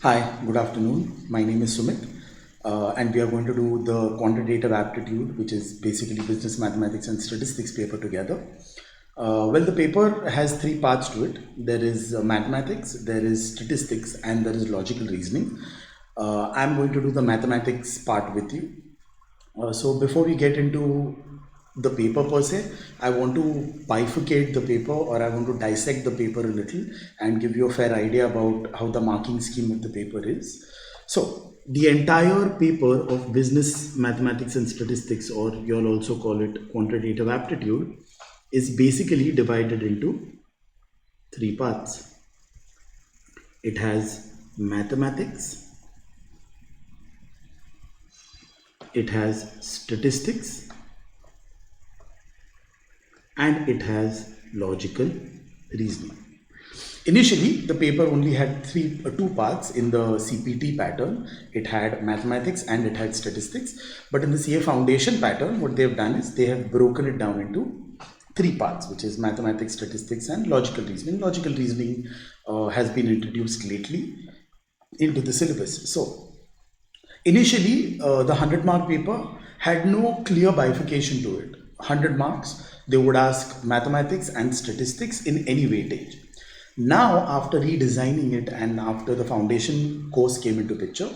Hi, good afternoon. My name is Sumit, and we are going to do the quantitative aptitude, which is basically business mathematics and statistics paper together. The paper has three parts to it. There is mathematics, there is statistics, and there is logical reasoning. I'm going to do the mathematics part with you. So before we get into the paper per se, I want to bifurcate the paper, or I want to dissect the paper a little and give you a fair idea about how the marking scheme of the paper is. So the entire paper of business mathematics and statistics, or you'll also call it quantitative aptitude, is basically divided into three parts. It has mathematics, it has statistics, and it has logical reasoning. Initially, the paper only had two parts in the CPT pattern. It had mathematics and it had statistics. But in the CA Foundation pattern, what they've done is they have broken it down into three parts, which is mathematics, statistics, and logical reasoning. Logical reasoning has been introduced lately into the syllabus. So, initially, the 100-mark paper had no clear bifurcation to it. 100 marks, they would ask mathematics and statistics in any weightage. Now, after redesigning it and after the foundation course came into picture,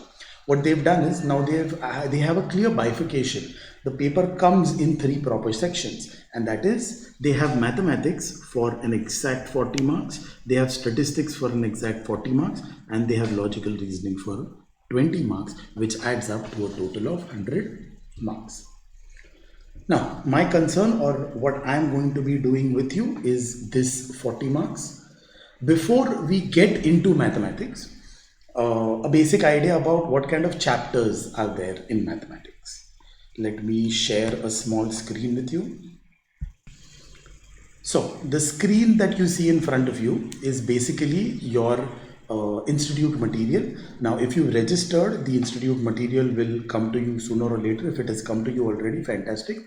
what they've done is now they have a clear bifurcation. The paper comes in three proper sections, and that is they have mathematics for an exact 40 marks, they have statistics for an exact 40 marks, and they have logical reasoning for 20 marks, which adds up to a total of 100 marks. Now, my concern, or what I'm going to be doing with you, is this 40 marks. Before we get into mathematics, a basic idea about what kind of chapters are there in mathematics. Let me share a small screen with you. So the screen that you see in front of you is basically your institute material. Now, if you registered, the institute material will come to you sooner or later. If it has come to you already, fantastic.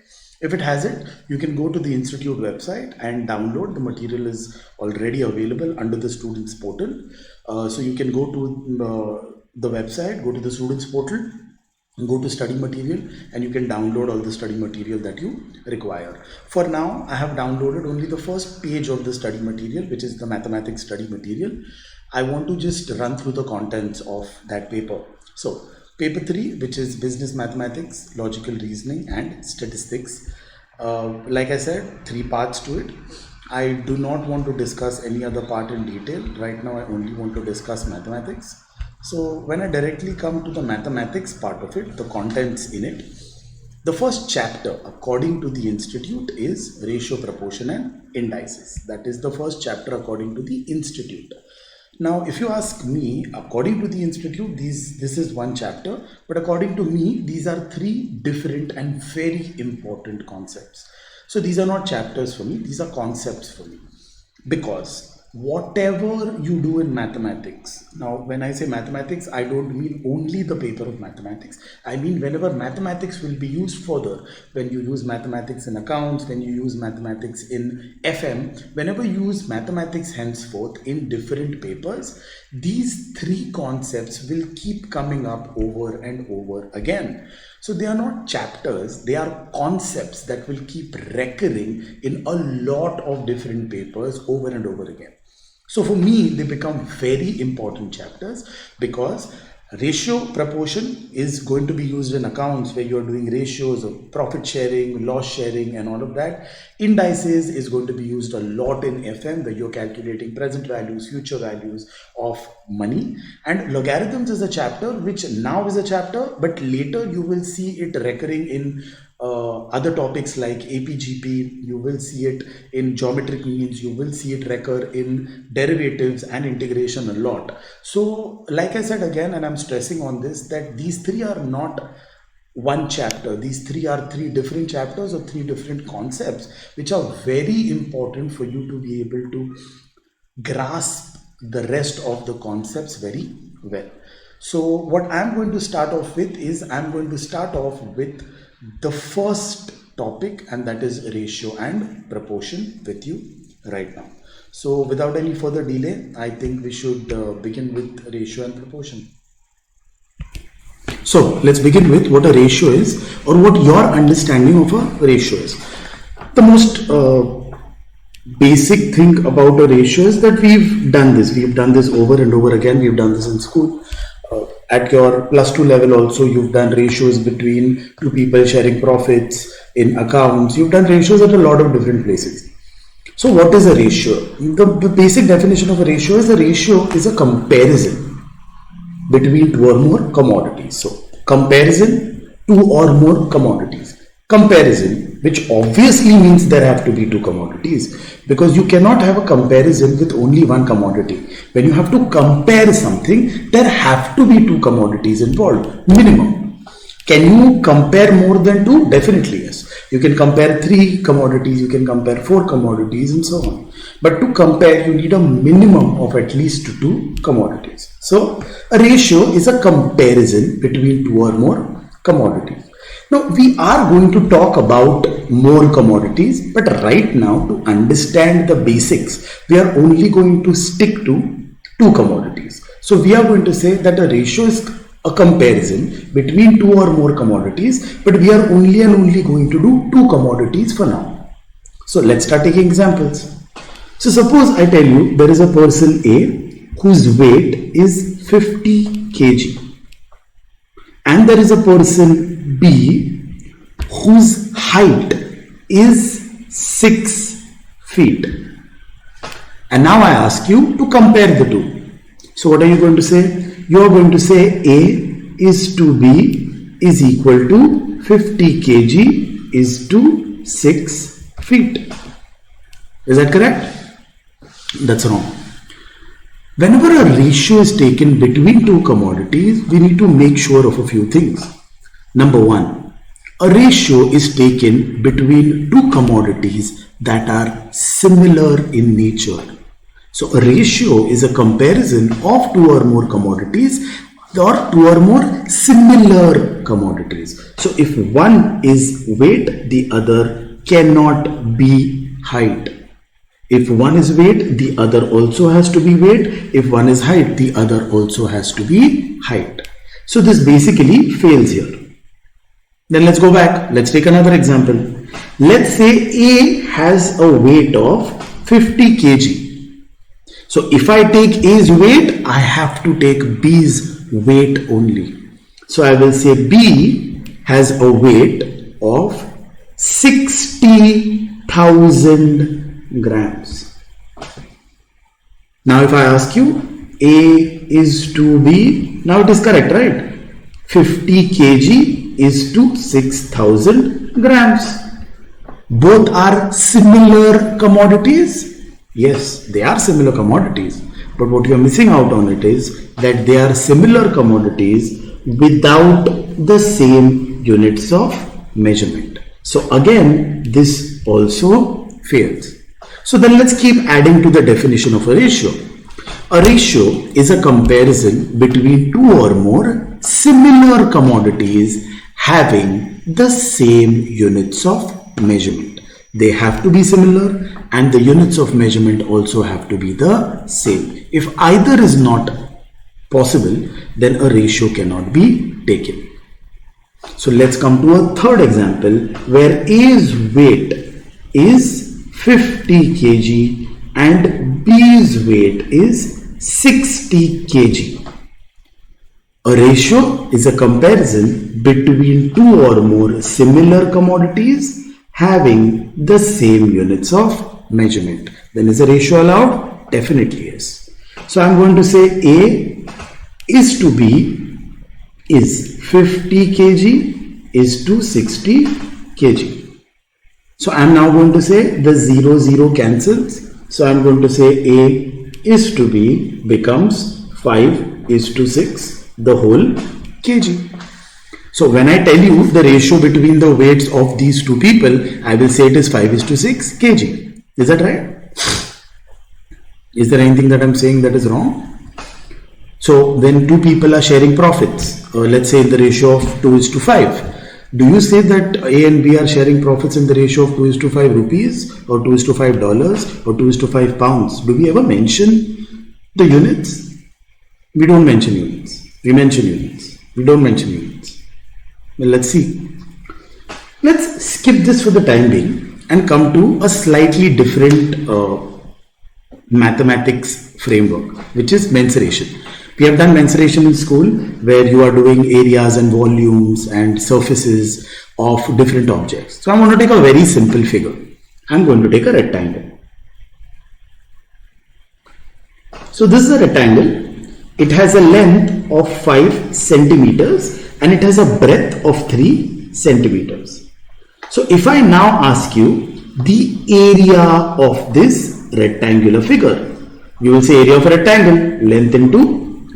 If it hasn't, you can go to the institute website and download. The material is already available under the students portal. So you can go to the website, go to the students portal, go to study material, and you can download all the study material that you require. For now, I have downloaded only the first page of the study material, which is the mathematics study material. I want to just run through the contents of that paper. So paper 3, which is business mathematics, logical reasoning, and statistics. Like I said, three parts to it. I do not want to discuss any other part in detail. Right now, I only want to discuss mathematics. So when I directly come to the mathematics part of it, the contents in it, the first chapter, according to the institute, is ratio, proportion, and indices. That is the first chapter according to the institute. Now, if you ask me, according to the institute, this is one chapter, but according to me, these are three different and very important concepts. So these are not chapters for me, these are concepts for me. Because whatever you do in mathematics, now when I say mathematics, I don't mean only the paper of mathematics. I mean whenever mathematics will be used further, when you use mathematics in accounts, when you use mathematics in FM, whenever you use mathematics henceforth in different papers, these three concepts will keep coming up over and over again. So they are not chapters, they are concepts that will keep recurring in a lot of different papers over and over again. So for me, they become very important chapters because ratio proportion is going to be used in accounts where you're doing ratios of profit sharing, loss sharing, and all of that. Indices is going to be used a lot in FM where you're calculating present values, future values of money. And logarithms is a chapter which now is a chapter, but later you will see it recurring in other topics like APGP, you will see it in geometric means, you will see it recur in derivatives and integration a lot. So, like I said again, and I'm stressing on this, that these three are not one chapter. These three are three different chapters or three different concepts, which are very important for you to be able to grasp the rest of the concepts very well. So what I'm going to start off with is I'm going to start off with the first topic, and that is ratio and proportion with you right now. So without any further delay, I think we should begin with ratio and proportion. So let's begin with what a ratio is, or what your understanding of a ratio is. The most basic thing about a ratio is that we've done this over and over again. We've done this in school. At your +2 level also, you've done ratios between two people sharing profits in accounts. You've done ratios at a lot of different places. So what is a ratio? The basic definition of a ratio is a comparison between two or more commodities. So comparison, two or more commodities. Comparison, which obviously means there have to be two commodities, because you cannot have a comparison with only one commodity. When you have to compare something, there have to be two commodities involved, minimum. Can you compare more than two? Definitely yes. You can compare 3 commodities, you can compare 4 commodities, and so on. But to compare, you need a minimum of at least 2 commodities. So a ratio is a comparison between 2 or more commodities. Now we are going to talk about more commodities, but right now, to understand the basics, we are only going to stick to 2 commodities. So we are going to say that a ratio is a comparison between 2 or more commodities, but we are only going to do 2 commodities for now. So let's start taking examples. So suppose I tell you there is a person A whose weight is 50 kg, and there is a person B whose height is 6 feet. And now I ask you to compare the two. So what are you going to say? You are going to say A is to B is equal to 50 kg is to 6 feet. Is that correct? That's wrong. Whenever a ratio is taken between 2 commodities, we need to make sure of a few things. Number 1, a ratio is taken between 2 commodities that are similar in nature. So a ratio is a comparison of 2 or more commodities, or 2 or more similar commodities. So if one is weight, the other cannot be height. If one is weight, the other also has to be weight. If one is height, the other also has to be height. So this basically fails here. Then let's go back. Let's take another example. Let's say A has a weight of 50 kg. So if I take A's weight, I have to take B's weight only. So I will say B has a weight of 60,000 grams. Now if I ask you A is to B, now it is correct, right? 50 kg is to 6,000 grams. Both are similar commodities. Yes, they are similar commodities, but what you are missing out on it is that they are similar commodities without the same units of measurement. So again, this also fails. So then let's keep adding to the definition of a ratio. A ratio is a comparison between 2 or more similar commodities having the same units of measurement. They have to be similar, and the units of measurement also have to be the same. If either is not possible, then a ratio cannot be taken. So let's come to a third example where A's weight is 50 kg and B's weight is 60 kg. A ratio is a comparison between 2 or more similar commodities having the same units of measurement. Then is a ratio allowed? Definitely yes. So I'm going to say A is to B is 50 kg is to 60 kg. So I'm now going to say the 0 cancels. So I'm going to say A is to B becomes 5 is to 6 the whole kg. So when I tell you the ratio between the weights of these two people, I will say it is 5 is to 6 kg. Is that right? Is there anything that I'm saying that is wrong? So when two people are sharing profits, let's say in the ratio of 2 is to 5. Do you say that A and B are sharing profits in the ratio of 2:5 rupees or 2:5 dollars or 2:5 pounds? Do we ever mention the units? We don't mention units. We mention units. We don't mention units. Well, let's see. Let's skip this for the time being and come to a slightly different mathematics framework, which is mensuration. We have done mensuration in school where you are doing areas and volumes and surfaces of different objects. So I'm going to take a very simple figure. I'm going to take a rectangle. So this is a rectangle. It has a length of 5 centimeters and it has a breadth of 3 centimeters. So if I now ask you the area of this rectangular figure, you will say area of a rectangle, length into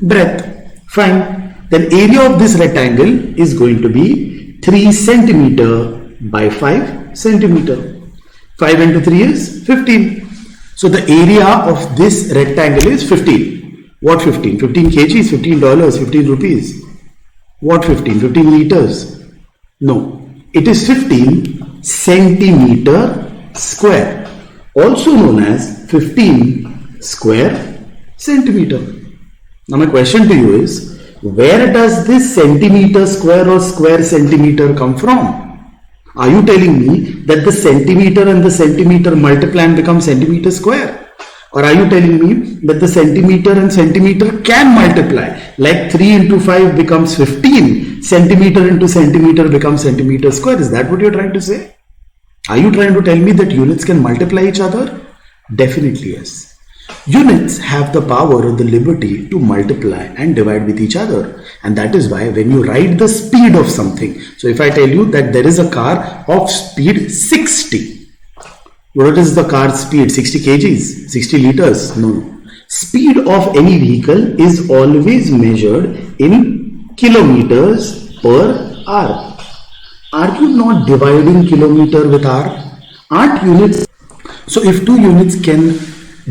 breadth. Fine. Then area of this rectangle is going to be 3 centimeter by 5 centimeter. 5 into 3 is 15. So the area of this rectangle is 15. What 15? 15 kgs, $15, 15 rupees. What 15? 15 meters. No. It is 15 centimeter square, also known as 15 square centimeter. Now my question to you is, where does this centimeter square or square centimeter come from? Are you telling me that the centimeter and the centimeter multiply and become centimeter square? Or are you telling me that the centimeter and centimeter can multiply? Like 3 into 5 becomes 15. Centimeter into centimeter becomes centimeter square. Is that what you're trying to say? Are you trying to tell me that units can multiply each other? Definitely yes. Units have the power or the liberty to multiply and divide with each other. And that is why when you write the speed of something, so if I tell you that there is a car of speed 60, what is the car speed? 60 kgs, 60 liters? No. Speed of any vehicle is always measured in kilometers per hour. Are you not dividing kilometer with hour? Aren't units? So if two units can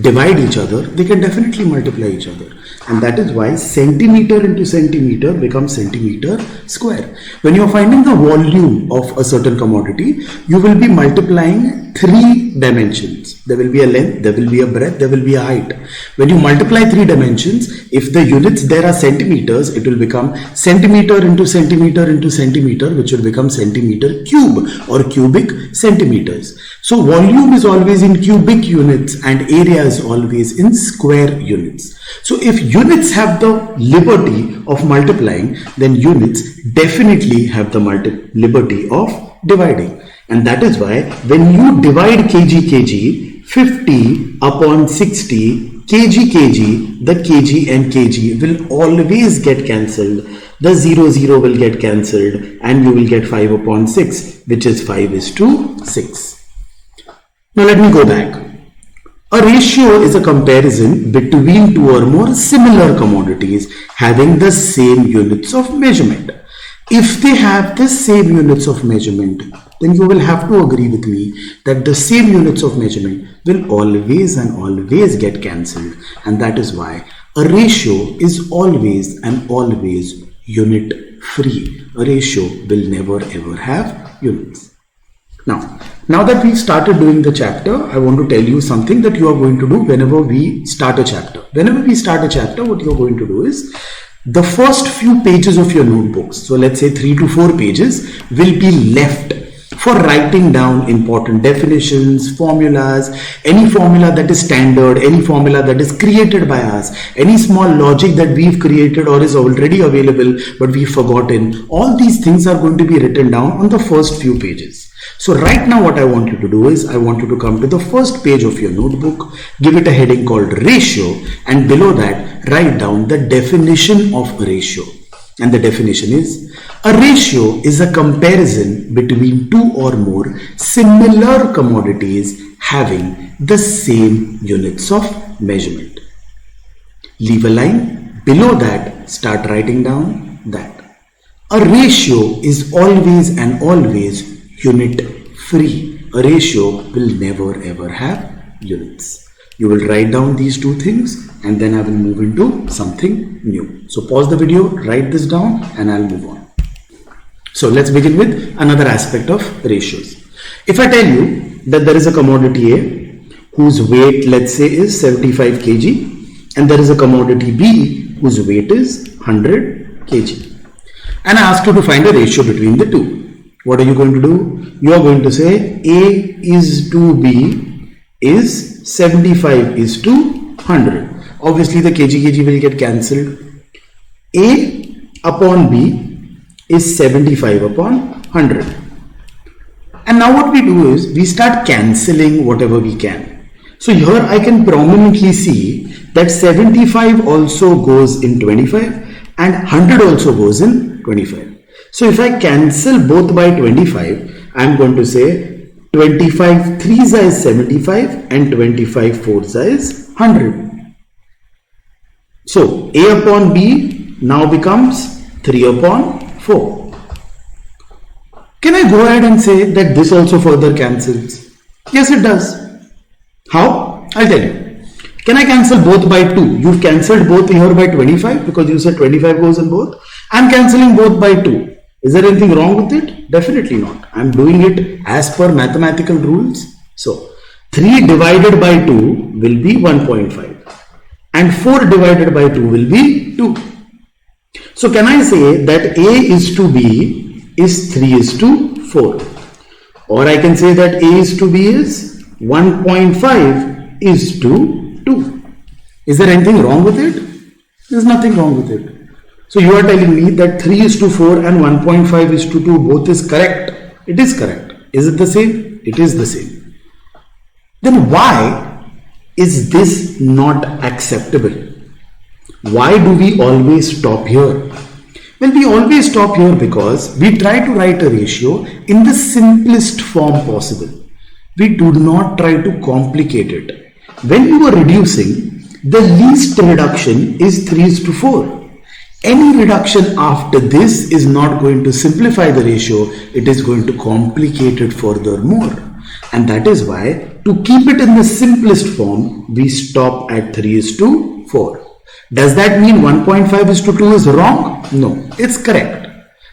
divide each other, they can definitely multiply each other. And that is why centimeter into centimeter becomes centimeter square. When you are finding the volume of a certain commodity, you will be multiplying 3 dimensions. There will be a length, there will be a breadth, there will be a height. When you multiply 3 dimensions, if the units there are centimeters, it will become centimeter into centimeter into centimeter, which will become centimeter cube or cubic centimeters. So volume is always in cubic units and area is always in square units. So if units have the liberty of multiplying, then units definitely have the liberty of dividing. And that is why when you divide kg, 50 upon 60, kg, the kg and kg will always get cancelled. The 0 will get cancelled and you will get 5 upon 6, which is 5 is to 6. Now let me go back. A ratio is a comparison between two or more similar commodities having the same units of measurement. If they have the same units of measurement, then you will have to agree with me that the same units of measurement will always and always get cancelled. And that is why a ratio is always and always unit free. A ratio will never ever have units. Now that we've started doing the chapter, I want to tell you something that you are going to do whenever we start a chapter. Whenever we start a chapter, what you're going to do is the first few pages of your notebooks, so let's say 3 to 4 pages, will be left for writing down important definitions, formulas, any formula that is standard, any formula that is created by us, any small logic that we've created or is already available but we've forgotten. All these things are going to be written down on the first few pages. So right now what I want you to do is I want you to come to the first page of your notebook, give it a heading called ratio, and below that write down the definition of a ratio. And the definition is, a ratio is a comparison between two or more similar commodities having the same units of measurement. Leave a line, below that start writing down that. A ratio is always and always unit free. A ratio will never ever have units. You will write down these two things and then I will move into something new. So pause the video, write this down and I'll move on. So let's begin with another aspect of ratios. If I tell you that there is a commodity A whose weight, let's say, is 75 kg, and there is a commodity B whose weight is 100 kg, and I ask you to find a ratio between the two, what are you going to do? You are going to say A is to B is 75 is to 100. Obviously the kg will get cancelled. A upon B is 75 upon 100. And now what we do is we start cancelling whatever we can. So here I can prominently see that 75 also goes in 25 and 100 also goes in 25. So if I cancel both by 25, I am going to say 25 3s is 75 and 25 4s is 100. So A upon B now becomes 3 upon 4. Can I go ahead and say that this also further cancels? Yes, it does. How? I'll tell you. Can I cancel both by 2? You've cancelled both here by 25 because you said 25 goes in both. I'm cancelling both by 2. Is there anything wrong with it? Definitely not. I'm doing it as per mathematical rules. So 3 divided by 2 will be 1.5 and 4 divided by 2 will be 2. So can I say that A is to B is 3 is to 4, or I can say that A is to B is 1.5 is to 2. Is there anything wrong with it? There's nothing wrong with it. So you are telling me that 3 is to 4 and 1.5 is to 2 both is correct. It is correct. Is it the same? It is the same. Then why is this not acceptable? Why do we always stop here? Well, we always stop here because we try to write a ratio in the simplest form possible. We do not try to complicate it. When you are reducing, the least reduction is 3 is to 4. Any reduction after this is not going to simplify the ratio, it is going to complicate it furthermore. And that is why, to keep it in the simplest form, we stop at 3 is to 4. Does that mean 1.5 is to 2 is wrong? No, it's correct.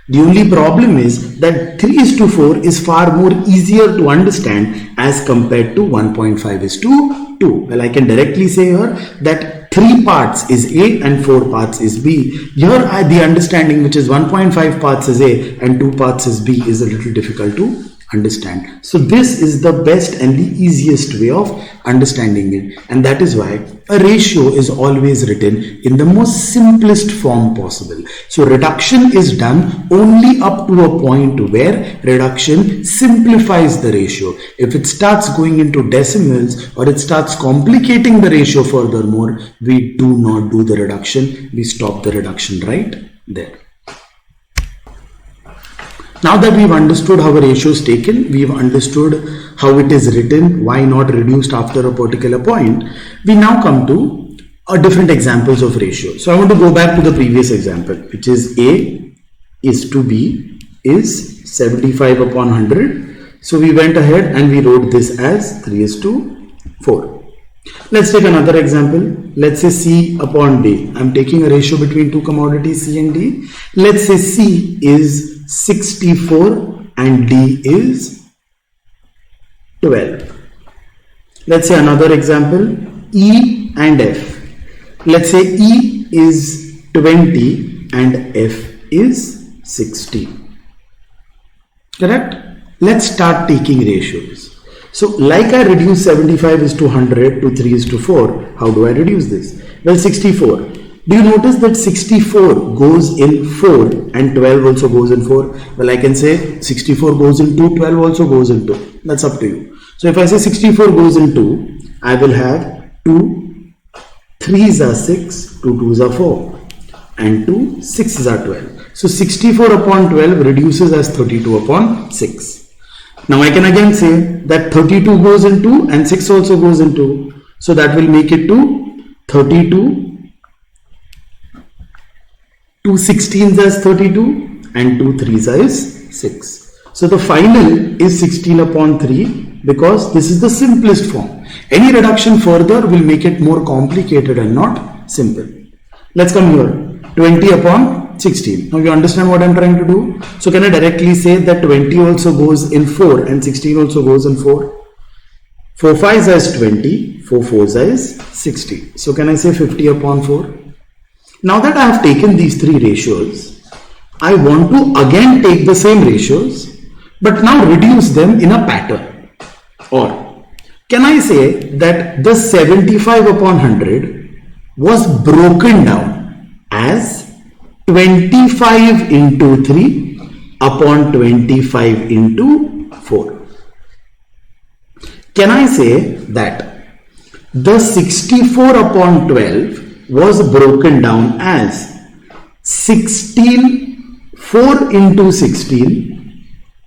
The only problem is that 3 is to 4 is far more easier to understand as compared to 1.5 is to 2. Well, I can directly say here that 3 parts is A and 4 parts is B. Here the understanding, which is 1.5 parts is A and 2 parts is B, is a little difficult to understand. So this is the best and the easiest way of understanding it, and that is why a ratio is always written in the most simplest form possible. So reduction is done only up to a point where reduction simplifies the ratio. If it starts going into decimals or it starts complicating the ratio furthermore, we do not do the reduction. We stop the reduction right there. Now that we've understood how a ratio is taken, we've understood how it is written, why not reduced after a particular point, we now come to different examples of ratio. So I want to go back to the previous example, which is A is to B is 75 upon 100. So we went ahead and we wrote this as 3 is to 4. Let's take another example. Let's say C upon D. I'm taking a ratio between two commodities C and D. Let's say C is 64 and D is 12. Let's say another example, E and F. Let's say E is 20 and F is 60. Correct? Let's start taking ratios. So like I reduce 75 is to 100 to 3 is to 4, how do I reduce this? Well, 64. Do you notice that 64 goes in 4 and 12 also goes in 4? Well, I can say 64 goes in 2, 12 also goes in 2. That's up to you. So if I say 64 goes in 2, I will have 2 3s are 6, 2 2s are 4 and 2 6s are 12. So 64 upon 12 reduces as 32 upon 6. Now I can again say that 32 goes in 2 and 6 also goes in 2. So that will make it to 32. 2 16s as 32 and 2 3s is 6. So the final is 16 upon 3 because this is the simplest form. Any reduction further will make it more complicated and not simple. Let's come here. 20 upon 16. Now you understand what I'm trying to do? So can I directly say that 20 also goes in 4 and 16 also goes in 4? 4 5s is 20, 4 4s is 60. So can I say 50 upon 4? Now that I have taken these three ratios, I want to again take the same ratios, but now reduce them in a pattern. Or can I say that the 75 upon 100 was broken down as 25 into 3 upon 25 into 4? Can I say that the 64 upon 12 was broken down as 4 into 16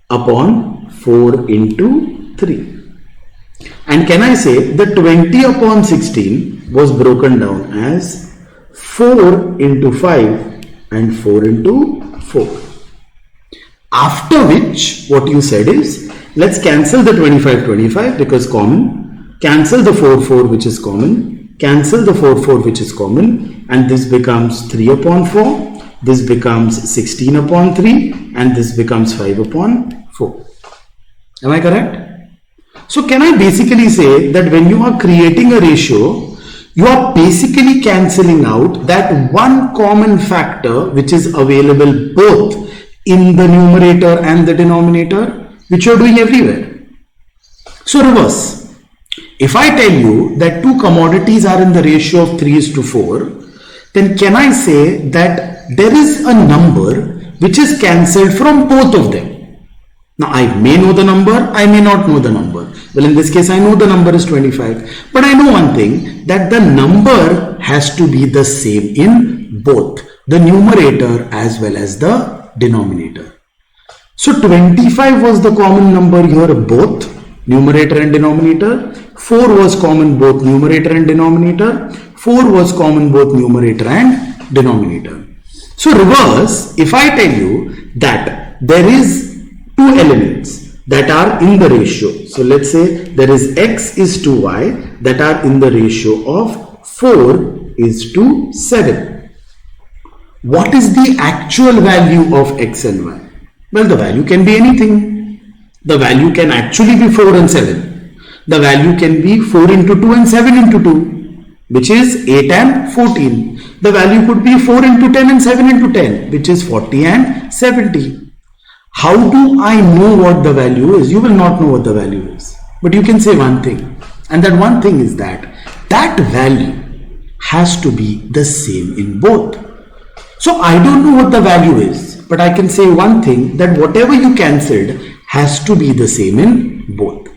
upon 4 into 3? And can I say the 20 upon 16 was broken down as 4 into 5 and 4 into 4? After which, what you said is, let's cancel the 25 because common, cancel the 4 which is common, cancel the 4 which is common, and this becomes 3 upon 4, this becomes 16 upon 3, and this becomes 5 upon 4. Am I correct? So can I basically say that when you are creating a ratio, you are basically cancelling out that one common factor which is available both in the numerator and the denominator, which you are doing everywhere. So reverse. If I tell you that two commodities are in the ratio of 3:4, then can I say that there is a number which is cancelled from both of them? Now I may know the number, I may not know the number. Well, in this case I know the number is 25, but I know one thing, that the number has to be the same in both the numerator as well as the denominator. So 25 was the common number here, both numerator and denominator. 4 was common both numerator and denominator. 4 was common both numerator and denominator. So reverse, if I tell you that there is two elements that are in the ratio. So let's say there is x is to y that are in the ratio of 4 is to 7. What is the actual value of x and y? Well, the value can be anything. The value can actually be 4 and 7. The value can be 4 into 2 and 7 into 2, which is 8 and 14. The value could be 4 into 10 and 7 into 10, which is 40 and 70. How do I know what the value is? You will not know what the value is. But you can say one thing. And that one thing is that that value has to be the same in both. So I don't know what the value is, but I can say one thing, that whatever you cancelled has to be the same in both.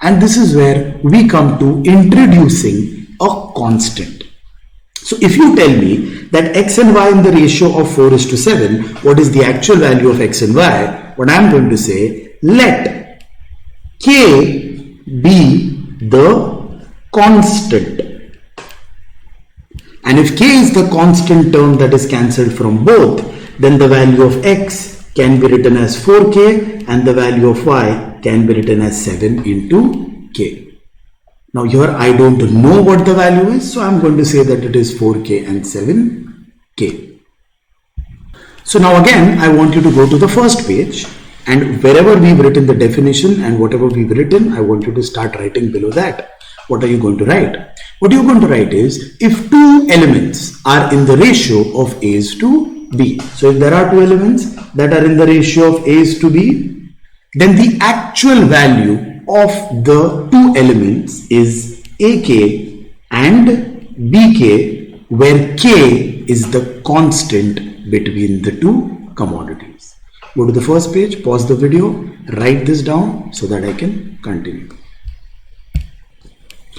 And this is where we come to introducing a constant. So if you tell me that x and y in the ratio of 4 is to 7, what is the actual value of x and y? What I am going to say, let k be the constant. And if k is the constant term that is cancelled from both, then the value of x can be written as 4k and the value of y can be written as 7 into k. Now here I don't know what the value is, so I'm going to say that it is 4k and 7k. So now again, I want you to go to the first page, and wherever we've written the definition and whatever we've written, I want you to start writing below that. What are you going to write? What you're going to write is, if two elements are in the ratio of A is to B. So if there are two elements that are in the ratio of A is to B, then the actual value of the two elements is AK and BK, where K is the constant between the two commodities. Go to the first page, pause the video, write this down so that I can continue.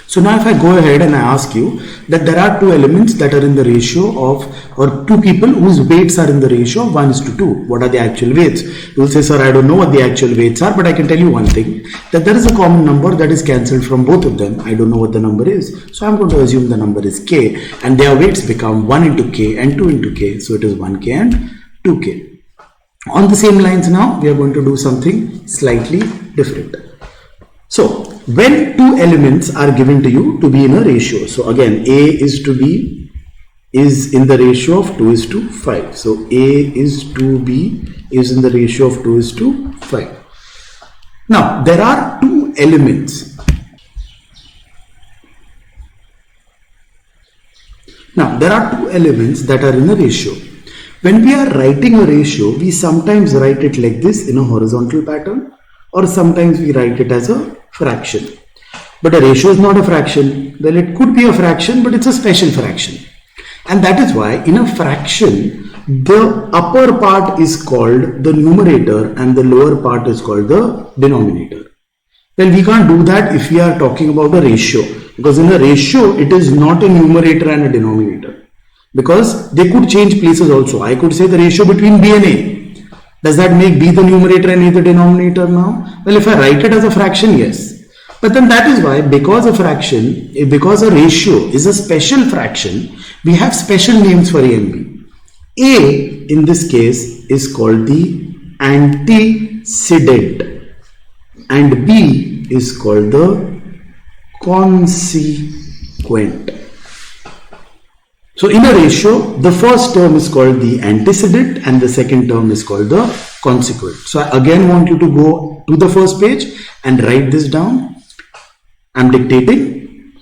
So now if I go ahead and I ask you that there are two elements that are in the ratio of, or two people whose weights are in the ratio of 1 is to 2. What are the actual weights? You will say, sir, I don't know what the actual weights are, but I can tell you one thing, that there is a common number that is cancelled from both of them. I don't know what the number is. So I'm going to assume the number is k, and their weights become 1 into k and 2 into k. So it is 1k and 2k. On the same lines now, we are going to do something slightly different. So when two elements are given to you to be in a ratio, so again A is to B is in the ratio of 2 is to 5. So A is to B is in the ratio of 2 is to 5. Now there are two elements. That are in a ratio. When we are writing a ratio, we sometimes write it like this in a horizontal pattern, or sometimes we write it as a fraction. But a ratio is not a fraction. Well, it could be a fraction, but it's a special fraction. And that is why in a fraction, the upper part is called the numerator and the lower part is called the denominator. Well, we can't do that if we are talking about a ratio, because in a ratio, it is not a numerator and a denominator, because they could change places also. I could say the ratio between B and A. Does that make B the numerator and A the denominator now? Well, if I write it as a fraction, yes. But then that is why, because a ratio is a special fraction, we have special names for A and B. A in this case is called the antecedent and B is called the consequent. So in a ratio, the first term is called the antecedent and the second term is called the consequent. So I again want you to go to the first page and write this down. I'm dictating.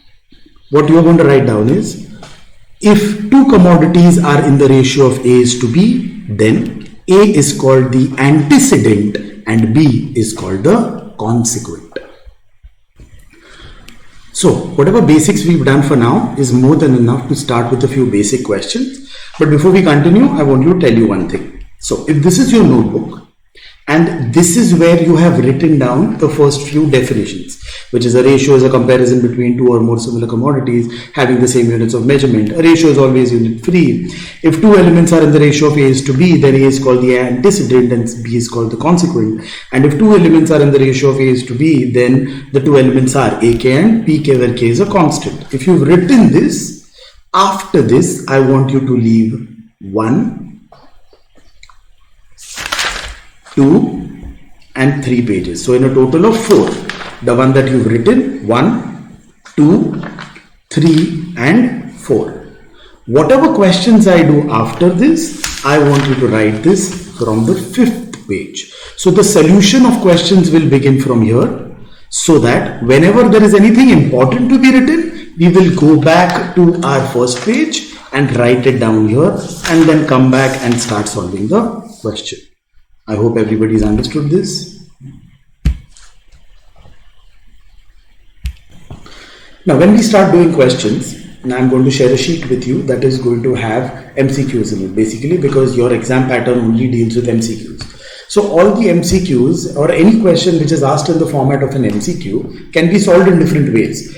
What you are going to write down is, if two commodities are in the ratio of A is to B, then A is called the antecedent and B is called the consequent. So whatever basics we've done for now is more than enough to start with a few basic questions. But before we continue, I want to tell you one thing. So if this is your notebook and this is where you have written down the first few definitions, which is a ratio is a comparison between two or more similar commodities having the same units of measurement. A ratio is always unit free. If two elements are in the ratio of A is to B, then A is called the antecedent and B is called the consequent. And if two elements are in the ratio of A is to B, then the two elements are AK and PK, where K is a constant. If you've written this, after this, I want you to leave 1, 2 and 3 pages. So in a total of 4. The one that you've written, 1, 2, 3 and 4. Whatever questions I do after this, I want you to write this from the 5th page. So the solution of questions will begin from here, so that whenever there is anything important to be written, we will go back to our first page and write it down here and then come back and start solving the question. I hope everybody's understood this. Now, when we start doing questions, now I'm going to share a sheet with you that is going to have MCQs in it, basically because your exam pattern only deals with MCQs. So all the MCQs or any question which is asked in the format of an MCQ can be solved in different ways.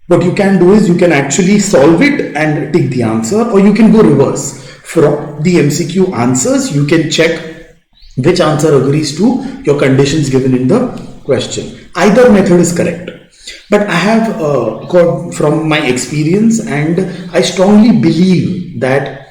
What you can do is you can actually solve it and take the answer, or you can go reverse. From the MCQ answers, you can check which answer agrees to your conditions given in the question. Either method is correct. But I have got from my experience, and I strongly believe that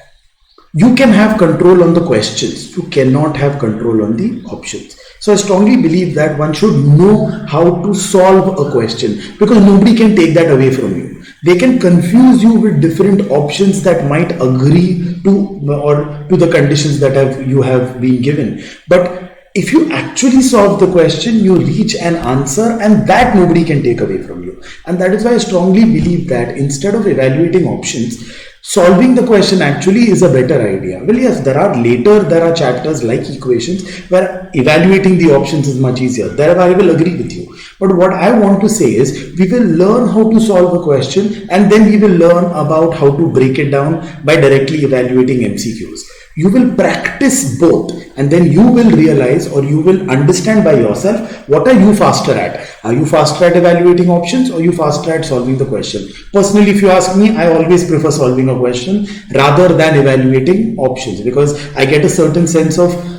you can have control on the questions. You cannot have control on the options. So I strongly believe that one should know how to solve a question, because nobody can take that away from you. They can confuse you with different options that might agree to or to the conditions that you have been given. But if you actually solve the question, you reach an answer, and that nobody can take away from you. And that is why I strongly believe that instead of evaluating options, solving the question actually is a better idea. Well, yes, there are chapters like equations where evaluating the options is much easier. There I will agree with you. But what I want to say is, we will learn how to solve a question, and then we will learn about how to break it down by directly evaluating MCQs. You will practice both, and then you will realize, or you will understand by yourself, what are you faster at? Are you faster at evaluating options, or are you faster at solving the question? Personally, if you ask me, I always prefer solving a question rather than evaluating options, because I get a certain sense of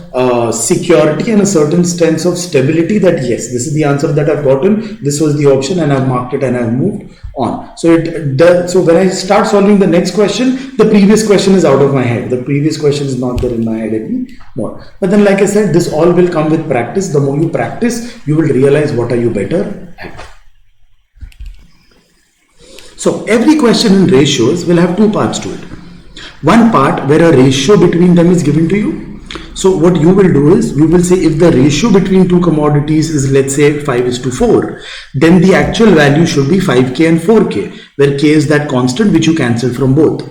security and a certain sense of stability that yes, this is the answer that I've gotten, this was the option, and I've marked it and I've moved on. So when I start solving the next question, the previous question is out of my head. The previous question is not there in my head anymore. But then, like I said, this all will come with practice. The more you practice, you will realize what are you better at. So every question in ratios will have two parts to it. One part where a ratio between them is given to you. So what you will do is, you will say if the ratio between two commodities is, let's say, 5:4, then the actual value should be 5k and 4k, where k is that constant which you cancel from both.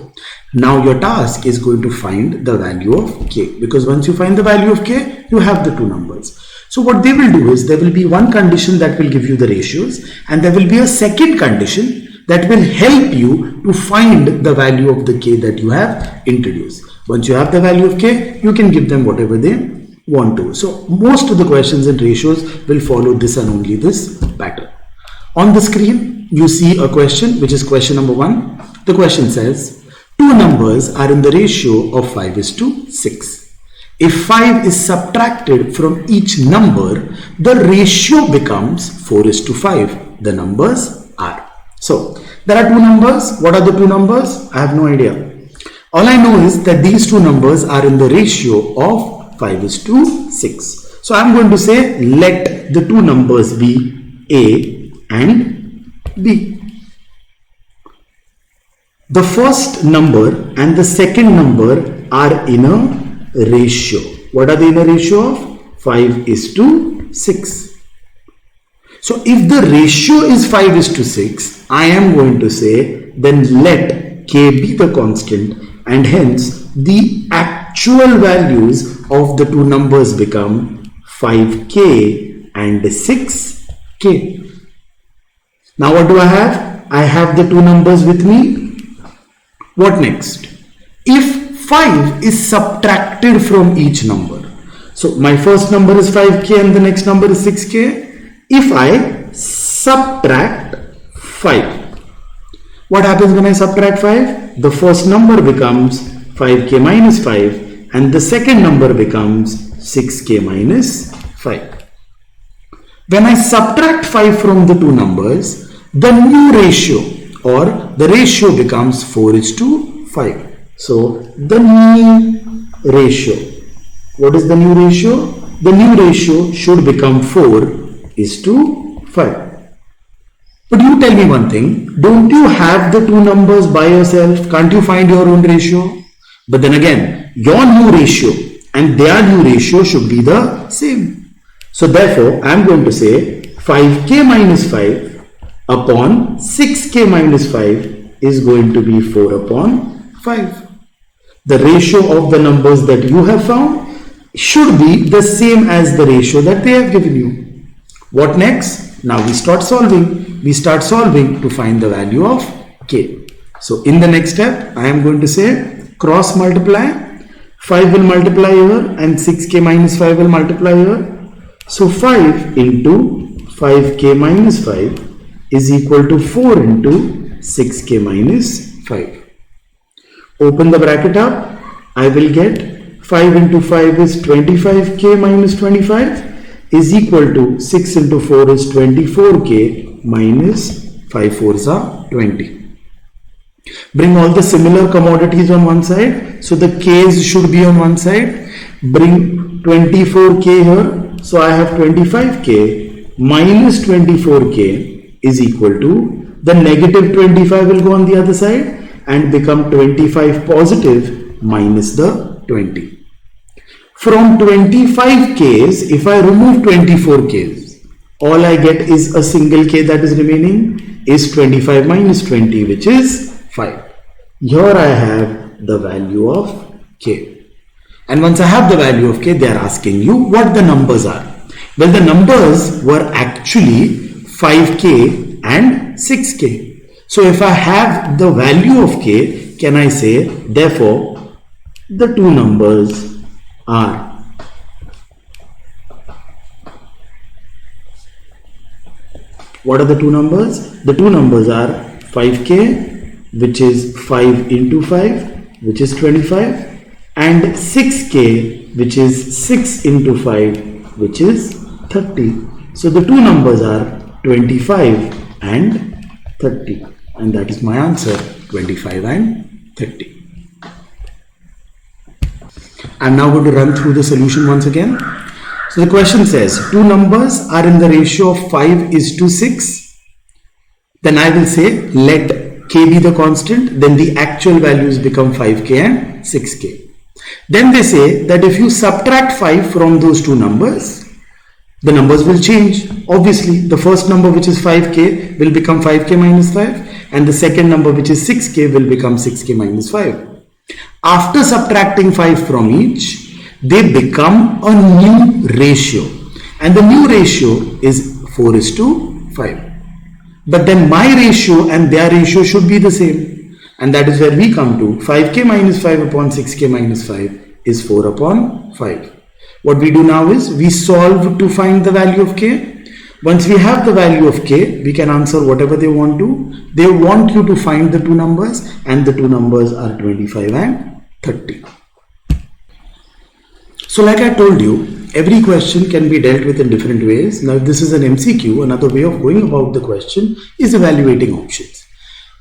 Now your task is going to find the value of k, because once you find the value of k, you have the two numbers. So what they will do is, there will be one condition that will give you the ratios, and there will be a second condition that will help you to find the value of the k that you have introduced. Once you have the value of k, you can give them whatever they want to. So most of the questions in ratios will follow this and only this pattern. On the screen, you see a question, which is question number 1. The question says, two numbers are in the ratio of 5:6. If 5 is subtracted from each number, the ratio becomes 4:5. The numbers are. So there are two numbers. What are the two numbers? I have no idea. All I know is that these two numbers are in the ratio of 5:6. So I'm going to say, let the two numbers be A and B. The first number and the second number are in a ratio. What are they in a ratio of? 5:6. So if the ratio is 5:6, I am going to say, then let k be the constant, and hence the actual values of the two numbers become 5k and 6k. Now what do I have? I have the two numbers with me. What next? If 5 is subtracted from each number, so my first number is 5k and the next number is 6k. If I subtract 5, what happens when I subtract 5? The first number becomes 5k minus 5 and the second number becomes 6k minus 5. When I subtract 5 from the two numbers, the new ratio or the ratio becomes 4:5. So the new ratio, what is the new ratio? The new ratio should become 4:5. But you tell me one thing, don't you have the two numbers by yourself? Can't you find your own ratio? But then again, your new ratio and their new ratio should be the same. So therefore, I am going to say 5k minus 5 upon 6k minus 5 is going to be 4/5. The ratio of the numbers that you have found should be the same as the ratio that they have given you. What next? Now we start solving. We start solving to find the value of k. So in the next step, I am going to say cross multiply. 5 will multiply here and 6k minus 5 will multiply here. So 5 into 5k minus 5 is equal to 4 into 6k minus 5. Open the bracket up. I will get 5 into 5 is 25k minus 25 is equal to 6 into 4 is 24k minus 5 fours are 20. Bring all the similar commodities on one side. So the k's should be on one side. Bring 24k here. So I have 25k minus 24k is equal to, the negative 25 will go on the other side and become 25 positive minus the 20. From 25k's, if I remove 24k's, all I get is a single k that is remaining is 25 minus 20, which is 5. Here I have the value of k. And once I have the value of k, they are asking you what the numbers are. Well, the numbers were actually 5k and 6k. So if I have the value of k, can I say, therefore, the two numbers are what are the two numbers? The two numbers are 5k, which is 5 into 5, which is 25, and 6k, which is 6 into 5, which is 30. So the two numbers are 25 and 30, and that is my answer, 25 and 30. I'm now going to run through the solution once again. So the question says, two numbers are in the ratio of 5:6. Then I will say, let k k be the constant, then the actual values become 5k and 6k. Then they say that if you subtract 5 from those two numbers, the numbers will change. Obviously, the first number, which is 5k, will become 5k minus 5, and the second number, which is 6k, will become 6k minus 5. After subtracting 5 from each, they become a new ratio, and the new ratio is 4:5. But then my ratio and their ratio should be the same, and that is where we come to 5k minus 5 upon 6k minus 5 is 4 upon 5. What we do now is we solve to find the value of k. Once we have the value of k, we can answer whatever they want to. They want you to find the two numbers, and the two numbers are 25 and 30. So like I told you, every question can be dealt with in different ways. Now, if this is an MCQ, another way of going about the question is evaluating options.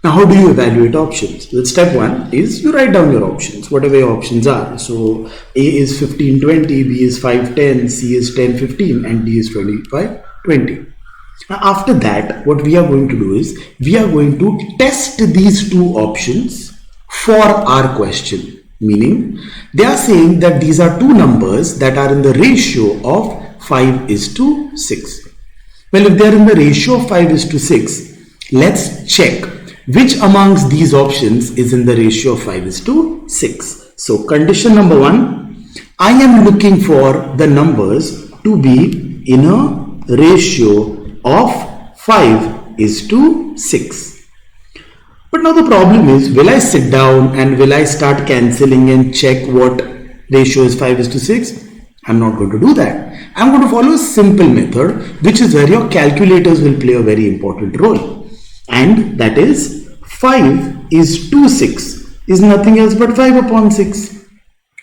Now, how do you evaluate options? Well, step 1 is you write down your options, whatever your options are. So, A is 15-20, B is 5-10, C is 10-15, and D is 25-20. Now, after that, what we are going to do is we are going to test these two options for our question. Meaning, they are saying that these are two numbers that are in the ratio of 5:6. Well, if they are in the ratio of 5:6, let's check which amongst these options is in the ratio of 5:6. So, condition number 1, I am looking for the numbers to be in a ratio of 5:6. But now the problem is, will I sit down and will I start cancelling and check what ratio is 5:6? I'm not going to do that. I'm going to follow a simple method, which is where your calculators will play a very important role. And that is 5:6 is nothing else but 5 upon 6.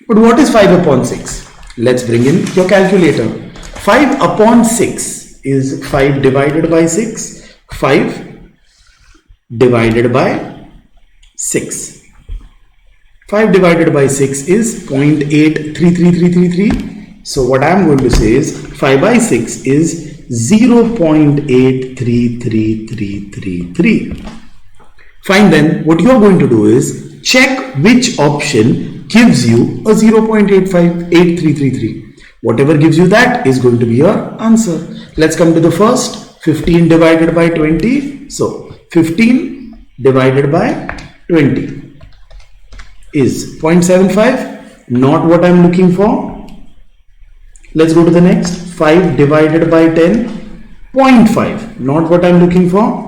But what is 5 upon 6? Let's bring in your calculator. 5 upon 6 is 5 divided by 6. 5 divided by 6. 5 divided by 6 is 0.833333. So what I am going to say is 5 by 6 is 0.833333. Fine, then what you are going to do is check which option gives you a 0.858333. Whatever gives you that is going to be your answer. Let's come to the first, 15 divided by 20. So 15 divided by 20 is 0.75, not what I'm looking for. Let's go to the next, 5 divided by 10, 0.5, not what I'm looking for.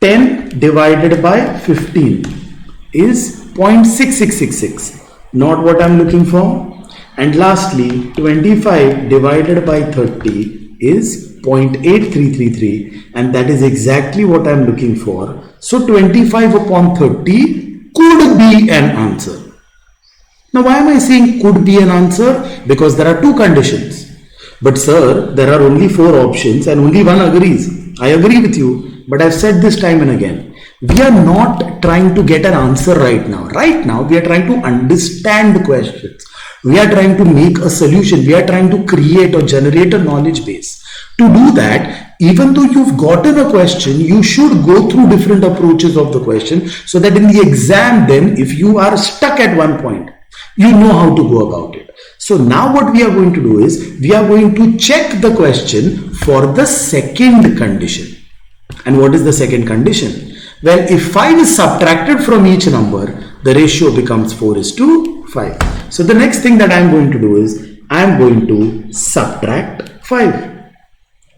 10 divided by 15 is 0.6666, not what I'm looking for. And lastly, 25 divided by 30 is 0.8333, and that is exactly what I'm looking for. So 25 upon 30 could be an answer. Now, why am I saying could be an answer? Because there are two conditions. But sir, there are only 4 options and only one agrees. I agree with you, but I've said this time and again. We are not trying to get an answer right now. Right now, we are trying to understand questions. We are trying to make a solution. We are trying to create or generate a knowledge base. To do that, even though you've gotten a question, you should go through different approaches of the question so that in the exam then, if you are stuck at one point, you know how to go about it. So now what we are going to do is, we are going to check the question for the second condition. And what is the second condition? Well, if 5 is subtracted from each number, the ratio becomes 4:5. So the next thing that I am going to do is, I am going to subtract 5.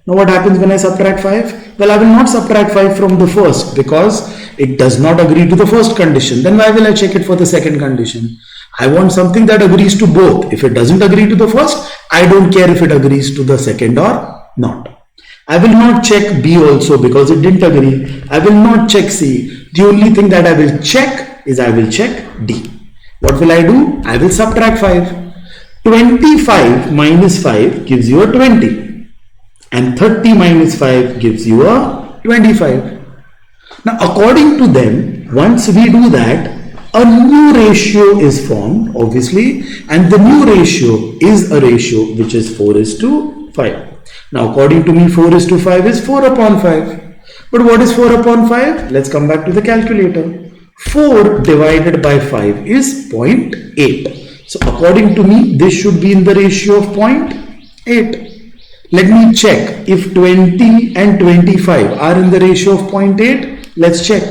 Now what happens when I subtract 5? Well, I will not subtract 5 from the first because it does not agree to the first condition. Then why will I check it for the second condition? I want something that agrees to both. If it doesn't agree to the first, I don't care if it agrees to the second or not. I will not check B also because it didn't agree. I will not check C. The only thing that I will check is I will check D. What will I do? I will subtract 5. 25 minus 5 gives you a 20. And 30 minus 5 gives you a 25. Now, according to them, once we do that, a new ratio is formed, obviously, and the new ratio is a ratio which is 4:5. Now, according to me, 4:5 is 4 upon 5. But what is 4 upon 5? Let's come back to the calculator. 4 divided by 5 is 0.8. So according to me, this should be in the ratio of 0.8. Let me check if 20 and 25 are in the ratio of 0.8. Let's check.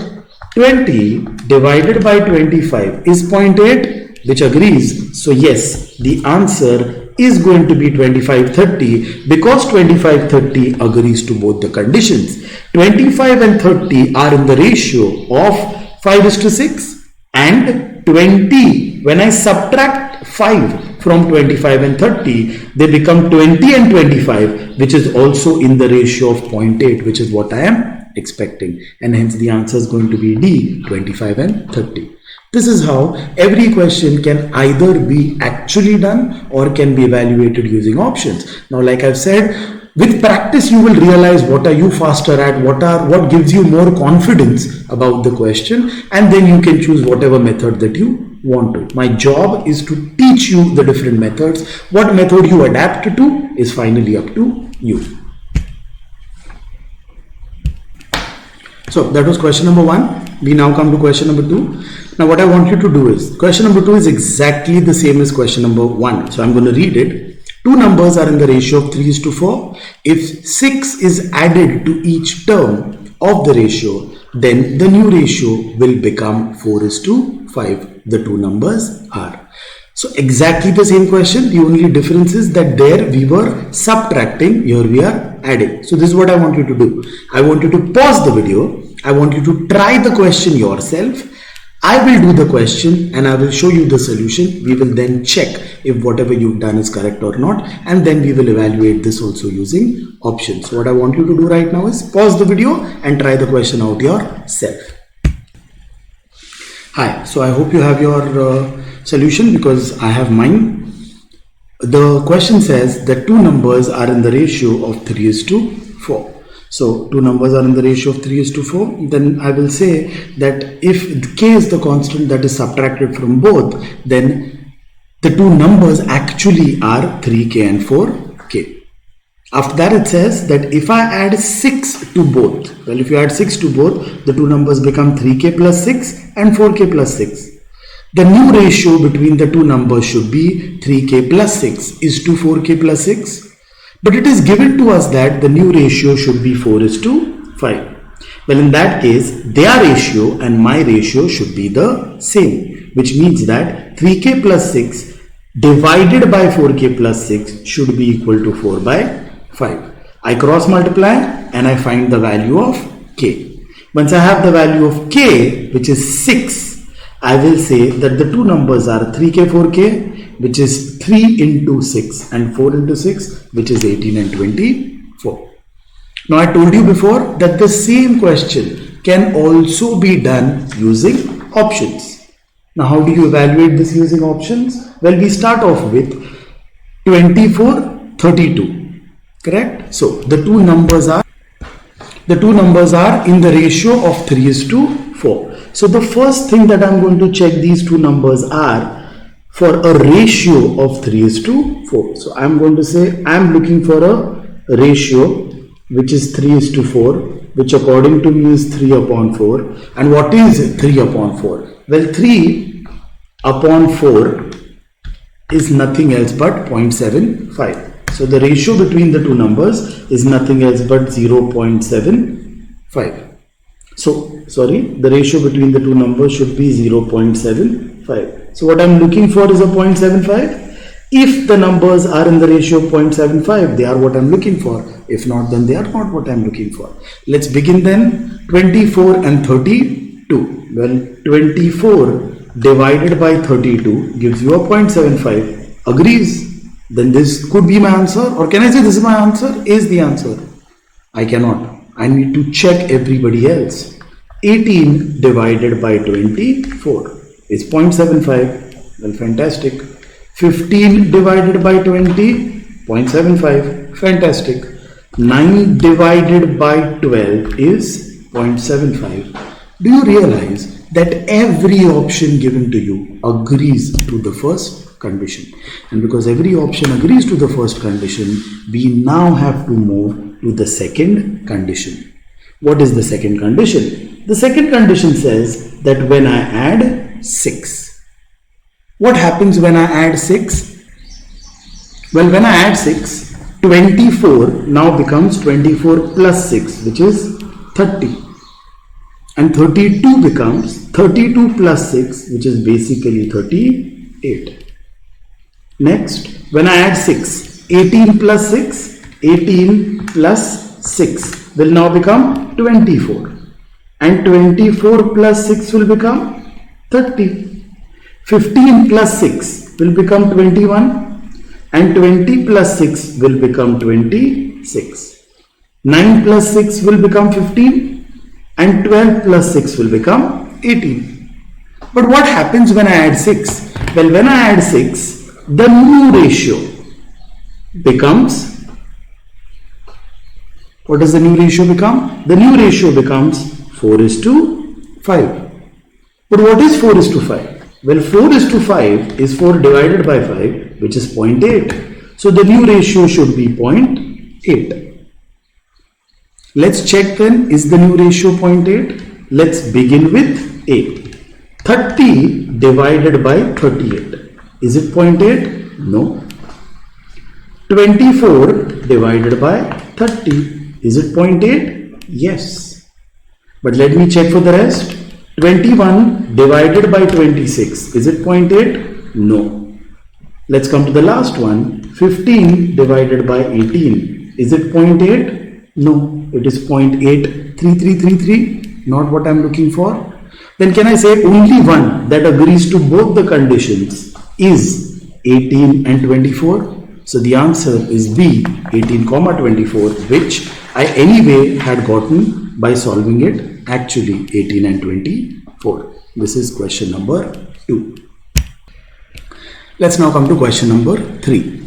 20 divided by 25 is 0.8, which agrees. So yes, the answer is going to be 25:30 because 25:30 agrees to both the conditions. 25 and 30 are in the ratio of 5:6, and 20, when I subtract 5 from 25 and 30, they become 20 and 25, which is also in the ratio of 0.8, which is what I am expecting, and hence the answer is going to be D, 25 and 30. This is how every question can either be actually done or can be evaluated using options. Now, like I've said, with practice you will realize what are you faster at, what gives you more confidence about the question, and then you can choose whatever method that you want to. My job is to teach you the different methods. What method you adapt to is finally up to you. So that was question number 1. We now come to question number 2. Now what I want you to do is, question number 2 is exactly the same as question number 1. So I'm going to read it. Two numbers are in the ratio of 3:4. If 6 is added to each term of the ratio, then the new ratio will become 4:5. The two numbers are. So exactly the same question. The only difference is that there we were subtracting, here we are adding. So this is what I want you to do. I want you to pause the video. I want you to try the question yourself. I will do the question and I will show you the solution. We will then check if whatever you've done is correct or not, and then we will evaluate this also using options. So what I want you to do right now is pause the video and try the question out yourself. Hi, so I hope you have your solution because I have mine. The question says that two numbers are in the ratio of 3:4. So two numbers are in the ratio of 3:4. Then I will say that if k is the constant that is subtracted from both, then the two numbers actually are 3k and 4k. After that it says that if I add 6 to both, well, if you add 6 to both, the two numbers become 3k plus 6 and 4k plus 6. The new ratio between the two numbers should be 3k plus 6 is to 4k plus 6. But it is given to us that the new ratio should be 4:5. Well, in that case, their ratio and my ratio should be the same, which means that 3k plus 6 divided by 4k plus 6 should be equal to 4/5. I cross multiply and I find the value of k. Once I have the value of k, which is 6, I will say that the two numbers are 3k, 4k, which is 3 into 6 and 4 into 6, which is 18 and 24. Now I told you before that the same question can also be done using options. Now how do you evaluate this using options? Well, we start off with 24, 32, correct? So the two numbers are in the ratio of 3:4. So the first thing that I'm going to check these two numbers are for a ratio of 3:4. So I'm going to say I'm looking for a ratio which is 3:4, which according to me is 3 upon 4. And what is 3 upon 4? Well, 3 upon 4 is nothing else but 0.75. So the ratio between the two numbers is nothing else but 0.75. So, the ratio between the two numbers should be 0.75. So what I'm looking for is a 0.75. If the numbers are in the ratio of 0.75, they are what I'm looking for. If not, then they are not what I'm looking for. Let's begin then. 24 and 32. Well, 24 divided by 32 gives you a 0.75. Agrees? Then this could be my answer, or can I say this is my answer? Is the answer? I cannot. I need to check everybody else. 18 divided by 24 is 0.75. Well, fantastic. 15 divided by 20, 0.75. Fantastic. 9 divided by 12 is 0.75. Do you realize that every option given to you agrees to the first condition? And because every option agrees to the first condition, we now have to move to the second condition. What is the second condition? The second condition says that when I add 6, what happens when I add 6? Well, when I add 6, 24 now becomes 24 plus 6, which is 30. And 32 becomes 32 plus 6, which is basically 38. Next, when I add 6, 18 plus 6, 18 plus 6 will now become 24. And 24 plus 6 will become 30. 15 plus 6 will become 21. And 20 plus 6 will become 26. 9 plus 6 will become 15. And 12 plus 6 will become 18. But what happens when I add 6? Well, when I add 6, the new ratio becomes, what does the new ratio become? The new ratio becomes 4:5. But what is 4:5? Well, 4:5 is 4 divided by 5, which is 0.8. So the new ratio should be 0.8. Let's check then, is the new ratio 0.8? Let's begin with A. 30 divided by 38. Is it 0.8? No. 24 divided by 30. Is it 0.8? Yes. But let me check for the rest. 21 divided by 26. Is it 0.8? No. Let's come to the last one. 15 divided by 18. Is it 0.8? No. It is 0.83333. Not what I am looking for. Then can I say only one that agrees to both the conditions is 18 and 24? So the answer is B, 18 comma 24, which I anyway had gotten by solving it, actually 18 and 24. This is question number 2. Let's now come to question number 3.